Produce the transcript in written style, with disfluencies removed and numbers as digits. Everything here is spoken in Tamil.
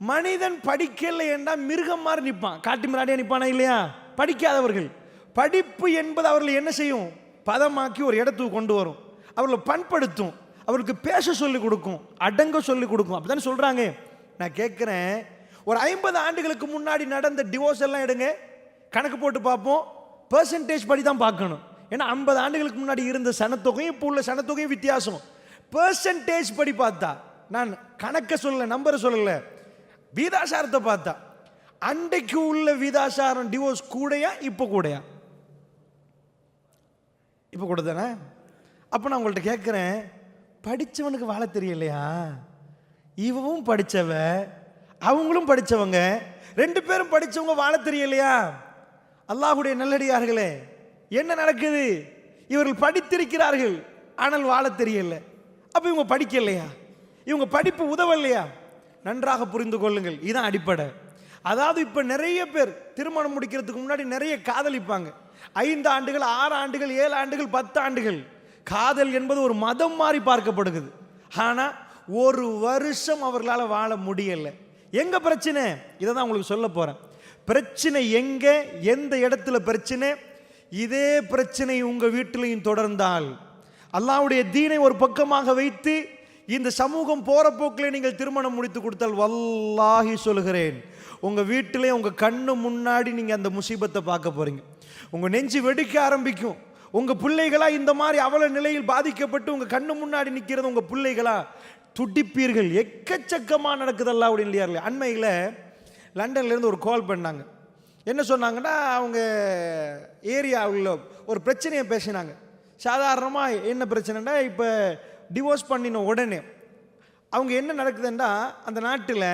மனிதன் படிக்கலை என்றால் மிருகம் மாதிரி நிற்பான், காட்டு மிராடியா நிற்பானா இல்லையா? படிக்காதவர்கள். படிப்பு என்பது அவர்களை என்ன செய்யும்? பதமாக்கி ஒரு இடத்துக்கு கொண்டு வரும், அவர்களை பண்படுத்தும், அவருக்கு பேச சொல்லிக் கொடுக்கும், அடங்க சொல்லிக் கொடுக்கும். அப்படித்தானே சொல்றாங்க. நான் கேட்குறேன், ஒரு 50 ஆண்டுகளுக்கு முன்னாடி நடந்த டிவோர்ஸ் எல்லாம் எடுங்க, கணக்கு போட்டு பார்ப்போம். பெர்சன்டேஜ் படி தான் பார்க்கணும். ஏன்னா 50 ஆண்டுகளுக்கு முன்னாடி இருந்த சனத்தொகையும் இப்போ உள்ள சனத்தொகையும் வித்தியாசம். பெர்சன்டேஜ் படி பார்த்தா, நான் கணக்க சொல்லல, நம்பரை சொல்லல, வீதாசாரத்தை பார்த்தா அன்றைக்கு உள்ள வீதாசாரம் டிவோர்ஸ் கூடையா இப்போ கூடையா? இப்போ கூட தானே. அப்போ நான் உங்கள்கிட்ட கேட்குறேன், படித்தவனுக்கு வாழ தெரியலையா? இவவும் படித்தவ, அவங்களும் படித்தவங்க, 2 பேரும் படித்தவங்க வாழ தெரியலையா? அல்லாஹ்வுடைய நல்லடியார்களே, என்ன நடக்குது? இவர்கள் படித்திருக்கிறார்கள், ஆனால் வாழ தெரியல. அப்போ இவங்க படிக்கலையா? இவங்க படிப்பு உதவலையா? நன்றாக புரிந்து கொள்ளுங்கள், இதுதான் அடிப்படை. அதாவது இப்போ நிறைய பேர் திருமணம் முடிக்கிறதுக்கு முன்னாடி நிறைய காதலிப்பாங்க. 5 ஆண்டுகள், 6 ஆண்டுகள், 7 ஆண்டுகள், 10 ஆண்டுகள். காதல் என்பது ஒரு மதம் மாதிரி பார்க்கப்படுகிறது. ஆனால் 1 வருஷம் அவர்களால் வாழ முடியலை. எங்க பிரச்சனை? இதை தான் உங்களுக்கு சொல்ல போறேன். பிரச்சனை எங்க, எந்த இடத்துல பிரச்சனை? இதே பிரச்சனை உங்க வீட்டிலையும் தொடர்ந்தால், அல்லாஹ்வுடைய தீனை ஒரு பக்கமாக வைத்து இந்த சமூகம் போற போக்கில் நீங்கள் திருமணம் முடித்து கொடுத்தால், வல்லாஹி சொல்கிறேன், உங்க வீட்டிலே உங்க கண்ணு முன்னாடி நீங்க அந்த முசீபத்தை பார்க்க போறீங்க. உங்க நெஞ்சு வெடிக்க ஆரம்பிக்கும். உங்க பிள்ளைகளா இந்த மாதிரி அவல நிலையில் பாதிக்கப்பட்டு உங்க கண்ணு முன்னாடி நிற்கிறது உங்க பிள்ளைகளா துடிப்பீர்கள். எக்கச்சக்கமாக நடக்குது அல்லாஹ்வுடைய இல்லையா? அண்மையில் லண்டன்லேருந்து ஒரு கால் பண்ணாங்க. என்ன சொன்னாங்கன்னா, அவங்க ஏரியாவில் ஒரு பிரச்சனையை பேசினாங்க. சாதாரணமாக என்ன பிரச்சனைனா, இப்போ டிவோர்ஸ் பண்ணின உடனே அவங்க என்ன நடக்குதுன்னா, அந்த நாட்டில்